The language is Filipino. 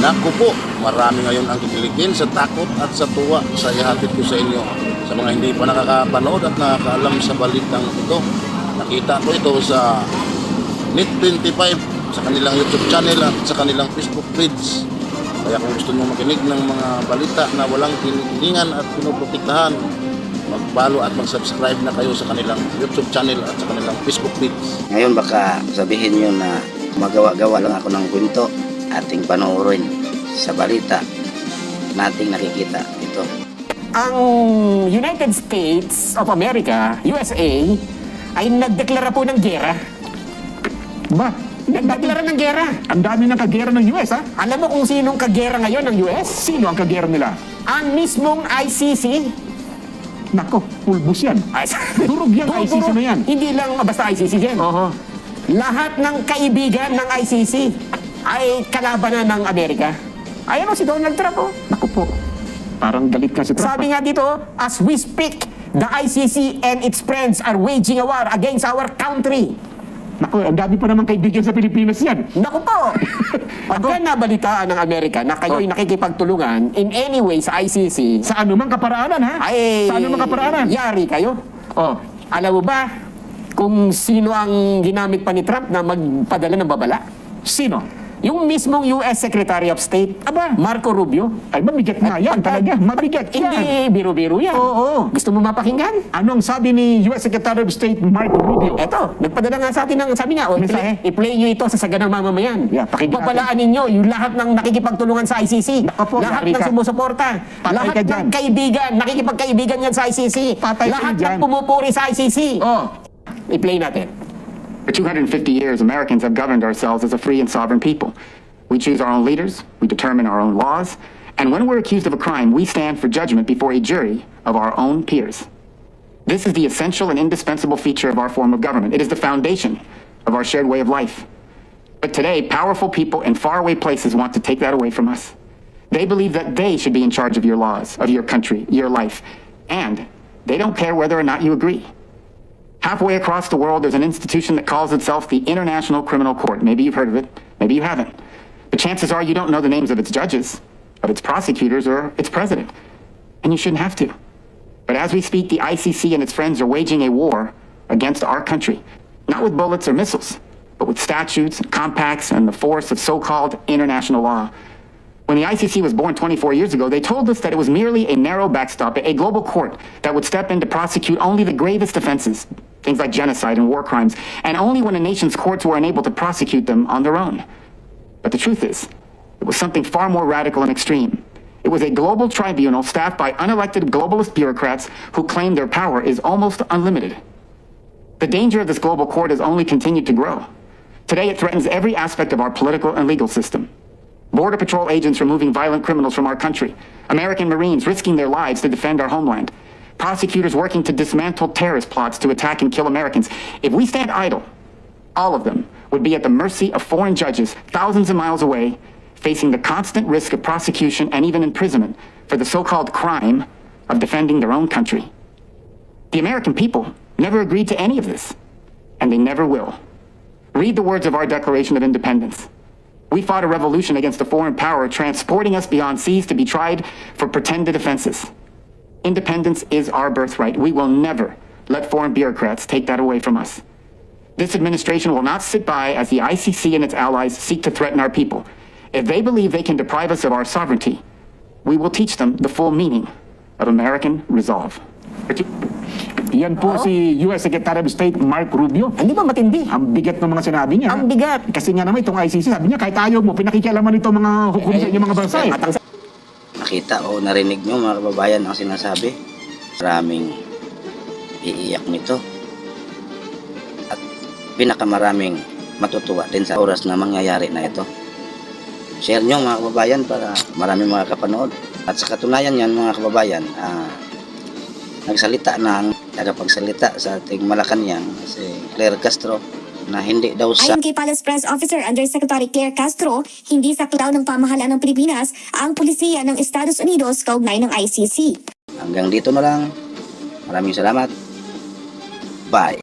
Naku po, marami ngayon ang kikiligin sa takot at sa tuwa sa ihatid ko sa inyo. Sa mga hindi pa nakakapanood at nakakaalam sa balitang ito, nakita ko ito sa Net25 sa kanilang YouTube channel at sa kanilang Facebook page. Kaya kung gusto nyo makinig ng mga balita na walang kinikilingan at pinoprotektahan, mag-follow at mag-subscribe na kayo sa kanilang YouTube channel at sa kanilang Facebook page. Ngayon baka sabihin nyo na magawa-gawa lang ako ng kwento, ating panoorin sa balita nating nakikita ito. Ang United States of America, USA, ay nagdeklara po ng gera. Ba? Nagdeklara ng gera. Ang dami ng kagera ng US, ha? Alam mo kung sinong kagera ngayon ng US? Sino ang kagera nila? Ang mismong ICC. Nako, pulbos yan. Ay, Durog yan, ICC na yan. Hindi lang basta ICC yan. Oo. Lahat ng kaibigan ng ICC ay kalabanan ng Amerika. Ayan o si Donald Trump o. Naku po, parang galit ka si Trump. Sabi nga dito, as we speak, the ICC and its friends are waging a war against our country. Naku, ang dami pa naman kaibigan sa Pilipinas yan. Naku po! Pagka nabalitaan ng Amerika na kayo'y nakikipagtulungan in any way sa ICC, Sa anumang kaparaanan, ha? ay Sa anumang kaparaanan. yari kayo. Oh, Alam mo ba kung sino ang ginamit pa ni Trump na magpadala ng babala? sino? Yung mismong US Secretary of State, Aba. Marco Rubio. Ay, mabigat nga yan talaga. Mabigat yan. Hindi biro-biro yan. Oo. Gusto mo mapakinggan? Ano ang sabi ni US Secretary of State Marco Rubio? Eto, nagpadala nga sa atin ng, sabi nga, Mensahe. i-play nyo ito sa saganang mamamayan. Yeah, pakinggan Babalaan ninyo yung lahat ng nakikipagtulungan sa ICC. Nako po, Lahat yari ng ka. sumusuporta. Patay Lahat ka ng dyan. kaibigan, nakikipagkaibigan yan sa ICC. Patay ka Lahat dyan. ng pumupuri sa ICC. Oh, I-play natin. For 250 years, Americans have governed ourselves as a free and sovereign people. We choose our own leaders, we determine our own laws, and when we're accused of a crime, we stand for judgment before a jury of our own peers. This is the essential and indispensable feature of our form of government. It is the foundation of our shared way of life. But today, powerful people in faraway places want to take that away from us. They believe that they should be in charge of your laws, of your country, your life, and they don't care whether or not you agree. Halfway across the world, there's an institution that calls itself the International Criminal Court. Maybe you've heard of it, maybe you haven't. But chances are you don't know the names of its judges, of its prosecutors, or its president. And you shouldn't have to. But as we speak, the ICC and its friends are waging a war against our country. Not with bullets or missiles, but with statutes, compacts, and the force of so-called international law. When the ICC was born 24 years ago, they told us that it was merely a narrow backstop, a global court that would step in to prosecute only the gravest offenses, things like genocide and war crimes, and only when a nation's courts were unable to prosecute them on their own. But the truth is, it was something far more radical and extreme. It was a global tribunal staffed by unelected globalist bureaucrats who claim their power is almost unlimited. The danger of this global court has only continued to grow. Today, it threatens every aspect of our political and legal system. Border Patrol agents removing violent criminals from our country. American Marines risking their lives to defend our homeland. Prosecutors working to dismantle terrorist plots to attack and kill Americans. If we stand idle, all of them would be at the mercy of foreign judges thousands of miles away, facing the constant risk of prosecution and even imprisonment for the so-called crime of defending their own country. The American people never agreed to any of this, and they never will. Read the words of our Declaration of Independence. We fought a revolution against a foreign power, transporting us beyond seas to be tried for pretended offenses. Independence is our birthright. We will never let foreign bureaucrats take that away from us. This administration will not sit by as the ICC and its allies seek to threaten our people. If they believe they can deprive us of our sovereignty, we will teach them the full meaning of American resolve. yan po si US Secretary of State Mark Rubio. Hindi ba matindi? Ang bigat ng mga sinabi niya. Ang bigat. Kasi nga naman itong ICC, sabi niya, kahit ayaw mo, pinakikialaman ito mga hukom sa inyong mga bansa eh. At ang Nakita o narinig nyo mga kababayan ang sinasabi. Maraming iiyak nito. At pinakamaraming matutuwa din sa oras na mangyayari na ito. Share nyo mga kababayan para maraming mga kapanood. At sa katunayan yan mga kababayan, nagsalita ng tagapagsalita sa ating Malacanang si Claire Castro na hindi daw sa Ayon kay Palace Press Officer Undersecretary Claire Castro, hindi saklaw ng pamahalaan ng Pilipinas ang pulisiya ng Estados Unidos kaugnay ng ICC. hanggang dito na lang. Maraming salamat. Bye.